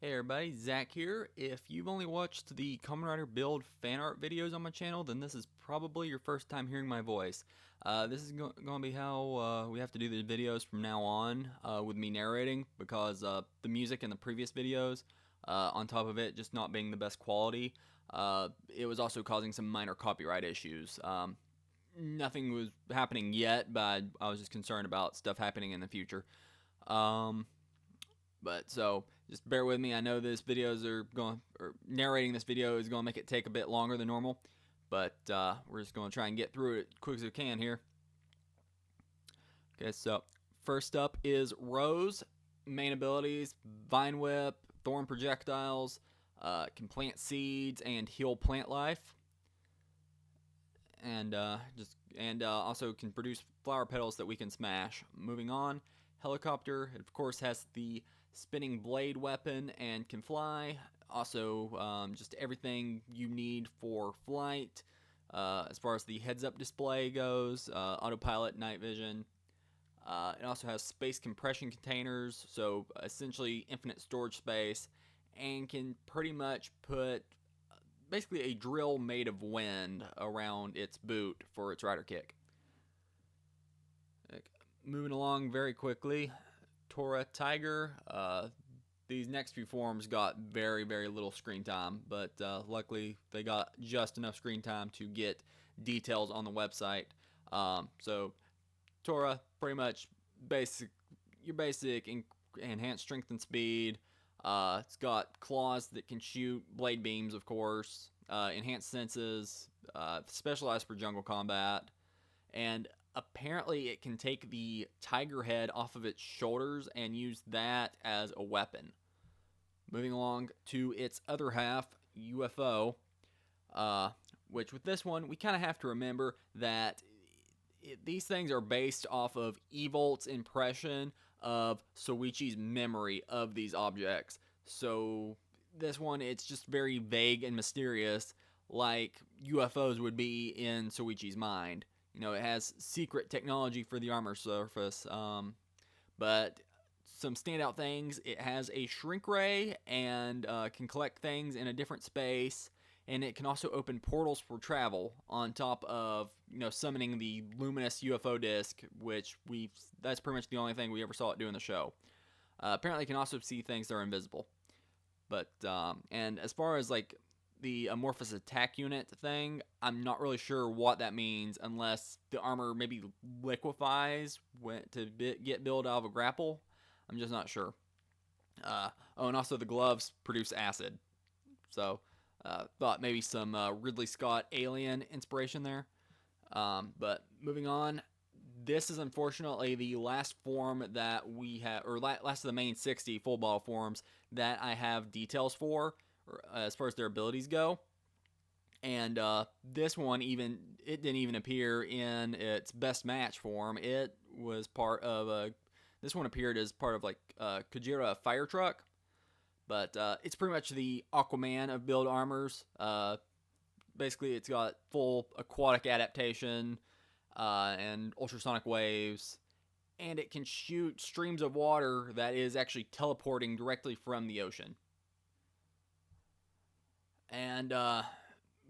Hey everybody, Zach here. If you've only watched the Kamen Rider build fan art videos on my channel, then this is probably your first time hearing my voice. This is going to be how we have to do the videos from now on with me narrating, because the music in the previous videos, on top of it just not being the best quality, it was also causing some minor copyright issues. Nothing was happening yet, but I was just concerned about stuff happening in the future. Um, but so just bear with me. I know this videos are going, or narrating this video is going to make it take a bit longer than normal, but we're just going to try and get through it as quick as we can here. Okay, so first up is Rose. Main abilities: Vine Whip, Thorn Projectiles, can plant seeds and heal plant life, and also can produce flower petals that we can smash. Moving on, Helicopter, it of course has the spinning blade weapon and can fly. Also, just everything you need for flight. As far as the heads-up display goes, autopilot, night vision. It also has space compression containers, so essentially infinite storage space, and can pretty much put basically a drill made of wind around its boot for its rider kick. Moving along very quickly, Tora Tiger. These next few forms got very, very little screen time, but luckily they got just enough screen time to get details on the website. So Tora, pretty much basic, your basic enhanced strength and speed. It's got claws that can shoot blade beams, of course. Enhanced senses, specialized for jungle combat, and apparently it can take the tiger head off of its shoulders and use that as a weapon. Moving along to its other half, UFO, uh, which with this one, we kind of have to remember that these things are based off of Evolt's impression of Soichi's memory of these objects. So this one, it's just very vague and mysterious, like UFOs would be in Soichi's mind. You know, it has secret technology for the armor surface, but some standout things: it has a shrink ray and can collect things in a different space, and it can also open portals for travel. On top of summoning the luminous UFO disc, which that's pretty much the only thing we ever saw it do in the show. Apparently, it can also see things that are invisible. But and as far as like the amorphous attack unit thing, I'm not really sure what that means unless the armor maybe liquefies to get built out of a grapple. I'm just not sure. Oh, and also the gloves produce acid. So thought maybe some Ridley Scott Alien inspiration there. But moving on, this is unfortunately the last form that we have, or last of the main 60 full bottle forms that I have details for, as far as their abilities go. And this one, it didn't even appear in its best match form. It was part of a. This one appeared as part of like Kujira fire truck, but it's pretty much the Aquaman of build armors. Basically, it's got full aquatic adaptation and ultrasonic waves, and it can shoot streams of water that is actually teleporting directly from the ocean. And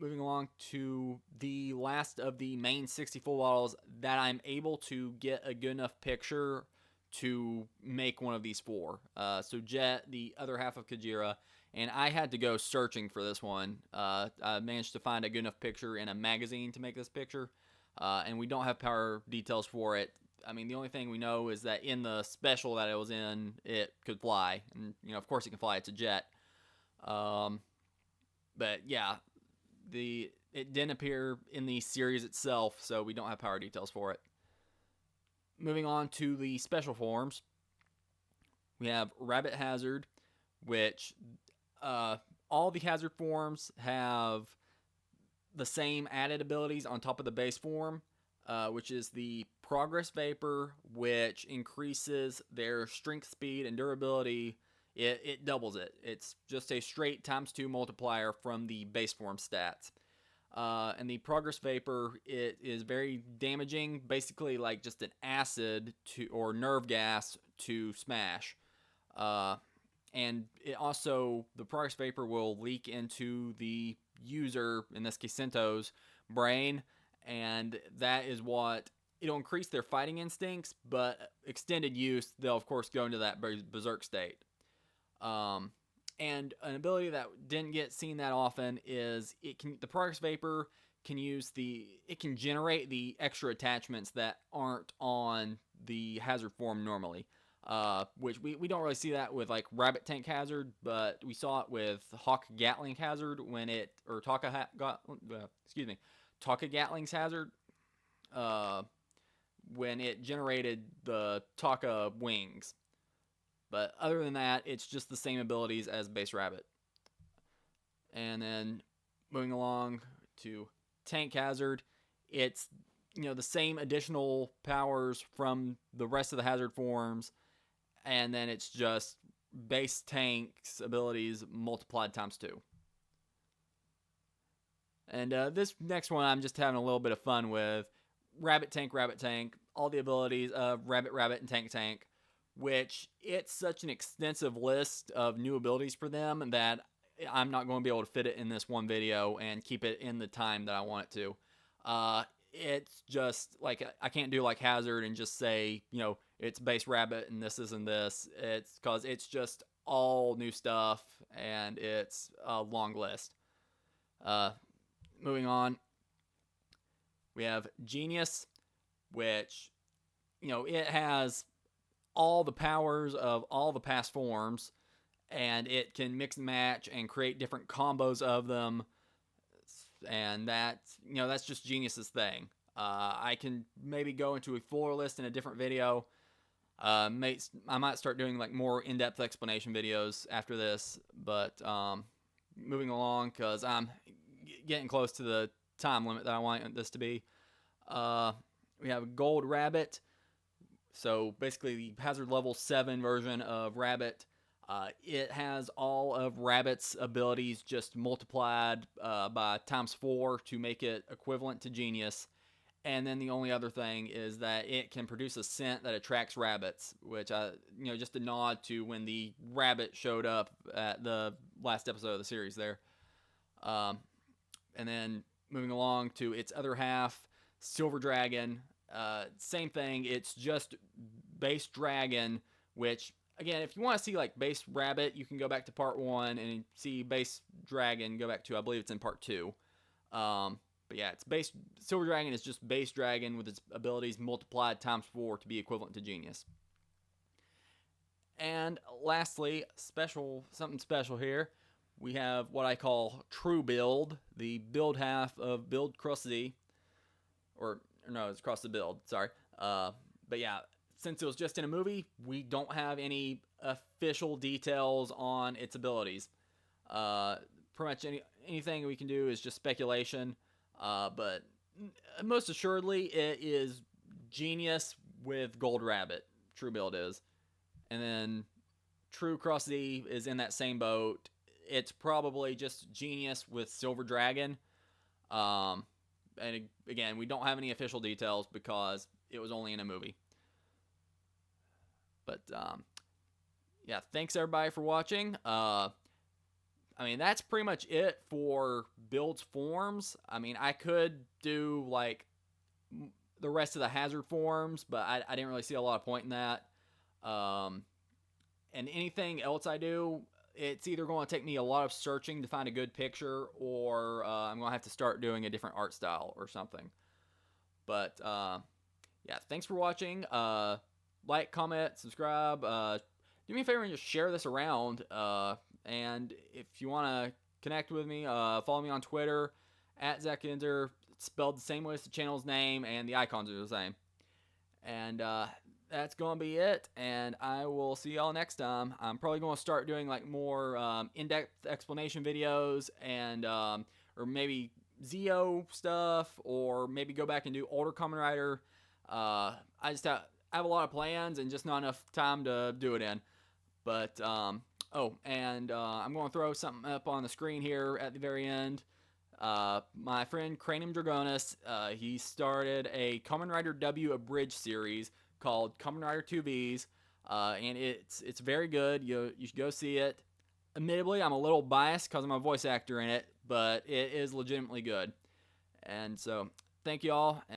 moving along to the last of the main 60 full bottles that I'm able to get a good enough picture to make one of these four. So Jet, the other half of Kujira, and I had to go searching for this one. I managed to find a good enough picture in a magazine to make this picture, and we don't have power details for it. I mean, the only thing we know is that in the special that it was in, it could fly, and of course, it can fly. It's a jet. Um, but yeah, it didn't appear in the series itself, so we don't have power details for it. Moving on to the special forms, we have Rabbit Hazard, which all the hazard forms have the same added abilities on top of the base form, which is the Progress Vapor, which increases their strength, speed, and durability. It doubles it. It's just a straight ×2 multiplier from the base form stats. And the Progress Vapor, it is very damaging, basically like just an acid or nerve gas to smash. and it also, the progress vapor will leak into the user, in this case Sento's, brain, and that is what, it'll increase their fighting instincts, but extended use, they'll of course go into that berserk state. And an ability that didn't get seen that often is the progress vapor can it can generate the extra attachments that aren't on the hazard form normally. Which we don't really see that with like Rabbit Tank Hazard, but we saw it with Hawk Gatling Hazard when it, or Taka Gatling's Hazard, when it generated the Taka wings. But other than that, it's just the same abilities as base Rabbit. And then moving along to Tank Hazard, it's the same additional powers from the rest of the hazard forms, and then it's just base Tank's abilities multiplied times 2. And this next one I'm just having a little bit of fun with. Rabbit Tank, all the abilities of Rabbit, and Tank, which it's such an extensive list of new abilities for them that I'm not going to be able to fit it in this one video and keep it in the time that I want it to. It's just like, I can't do like Hazard and just say, it's base Rabbit and this isn't this. It's because it's just all new stuff and it's a long list. Moving on, we have Genius, which, it has all the powers of all the past forms, and it can mix and match and create different combos of them, and that's just Genius's thing. I can maybe go into a fuller list in a different video. I might start doing like more in-depth explanation videos after this, but moving along, because I'm getting close to the time limit that I want this to be. We have Gold Rabbit. So basically the hazard level 7 version of Rabbit. It has all of Rabbit's abilities just multiplied by times 4 to make it equivalent to Genius. And then the only other thing is that it can produce a scent that attracts rabbits, which just a nod to when the rabbit showed up at the last episode of the series there. And then moving along to its other half, Silver Dragon. Same thing, it's just base Dragon, which, again, if you want to see like base Rabbit, you can go back to part 1 and see base Dragon, go back to, I believe it's in part 2. But yeah, it's base Silver Dragon is just base Dragon with its abilities multiplied times 4 to be equivalent to Genius. And lastly, something special here. We have what I call True Build, the build half of Build Crusty, or no, it's Cross the Build, sorry. But yeah, since it was just in a movie, we don't have any official details on its abilities. Pretty much anything we can do is just speculation. But most assuredly, it is Genius with Gold Rabbit. True Build is. And then True Cross Z is in that same boat. It's probably just Genius with Silver Dragon. And again, we don't have any official details because it was only in a movie. But yeah, thanks everybody for watching. That's pretty much it for builds forms. I could do like the rest of the hazard forms, but I didn't really see a lot of point in that. And anything else I do, it's either going to take me a lot of searching to find a good picture, or I'm going to have to start doing a different art style or something. But yeah, thanks for watching. Like, comment, subscribe. Do me a favor and just share this around. And if you want to connect with me, follow me on Twitter, @Enzr. It's spelled the same way as the channel's name, and the icons are the same. And that's going to be it, and I will see y'all next time. I'm probably going to start doing like more in-depth explanation videos, and or maybe Zeo stuff, or maybe go back and do older Kamen Rider. I just have a lot of plans and just not enough time to do it in. But I'm going to throw something up on the screen here at the very end. My friend Cranium Dragonis, he started a Kamen Rider W abridged series called Kamen Rider 2Vs. and it's very good. You should go see it. Admittedly, I'm a little biased because I'm a voice actor in it, but it is legitimately good. And so, thank you all.